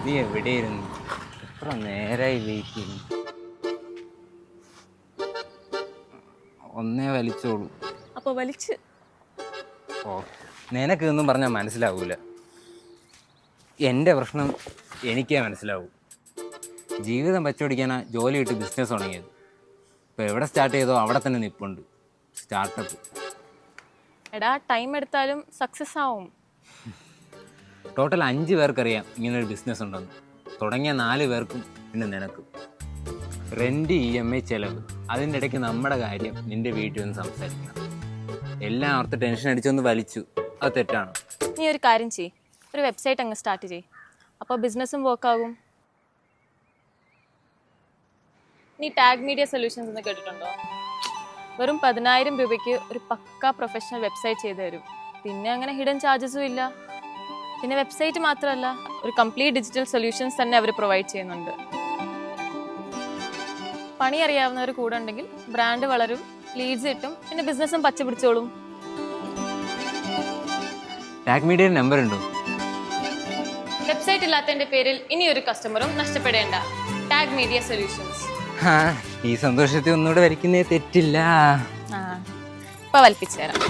നീ എവിടെയിരുന്നു? എത്ര നേരമായി വെയിറ്റ് ചെയ്യുന്നു. ഒന്നേ വലിച്ചോളൂ. അപ്പൊ വലിച്ച് ഓ, നിനക്കൊന്നും പറഞ്ഞാൽ മനസ്സിലാവൂല. എൻ്റെ പ്രശ്നം എനിക്കേ മനസ്സിലാവൂ. ജീവിതം വെച്ചുപിടിക്കാനാ ജോലി കിട്ടി ബിസിനസ് തുടങ്ങിയത്. ഇപ്പോൾ എവിടെ സ്റ്റാർട്ട് ചെയ്തോ അവിടെ തന്നെ നിൽപ്പുണ്ട് സ്റ്റാർട്ടപ്പ്. എടാ, ടൈം എടുത്താലും സക്സസ് ആവും. ടോട്ടൽ 5 പേർക്കറിയാം ഇങ്ങനൊരു ബിസിനസ് ഉണ്ടെന്ന്. തുടങ്ങിയ 4 പേർക്കും പിന്നെ നിനക്കും. റെൻറ്റ്, EMI, ചിലവ്, അതിൻ്റെ ഇടയ്ക്ക് നമ്മുടെ കാര്യം നിൻ്റെ വീട്ടിൽ നിന്ന് സംസാരിക്കണം. എല്ലാം ഓർത്ത് ടെൻഷൻ അടിച്ചൊന്ന് വലിച്ചു. അത് തെറ്റാണ്. നീ ഒരു കാര്യം ചെയ്യ്, ഒരു വെബ്സൈറ്റ് അങ്ങ് സ്റ്റാർട്ട് ചെയ്യ്. അപ്പോൾ ബിസിനസ്സും വർക്കാകും. നീ ടാഗ് മീഡിയ സൊല്യൂഷൻസ് എന്ന് കേട്ടിട്ടുണ്ടോ? വെറും 10,000 രൂപയ്ക്ക് ഒരു പക്ക പ്രൊഫഷണൽ വെബ്സൈറ്റ് ചെയ്തു തരും. പിന്നെ അങ്ങനെ ഹിഡൻ ചാർജസും ഇല്ല. പിന്നെ വെബ്സൈറ്റ് മാത്രമല്ല, ഒരു കംപ്ലീറ്റ് ഡിജിറ്റൽ സൊല്യൂഷൻസ് തന്നെ അവർ പ്രൊവൈഡ് ചെയ്യുന്നുണ്ട്. പണി അറിയാവുന്നവർ കൂടെ ഉണ്ടെങ്കിൽ ബ്രാൻഡ് വളരും, ലീഡ്സ് കിട്ടും, പിന്നെ ബിസിനസ്സും പച്ച പിടിച്ചോളും. ടാഗ് മീഡിയയുടെ നമ്പർ ഉണ്ടോ? വെബ്സൈറ്റ് ഇല്ലാത്തതിന്റെ പേരിൽ ഇനി ഒരു കസ്റ്റമറും നഷ്ടപ്പെടേണ്ട. Tag media solutions. ഈ സന്തോഷത്തെ ഒന്നുകൂടെ വരയ്ക്കുന്നേ തെറ്റില്ല. ഇപ്പൊ വലിപ്പിച്ചു തരാം.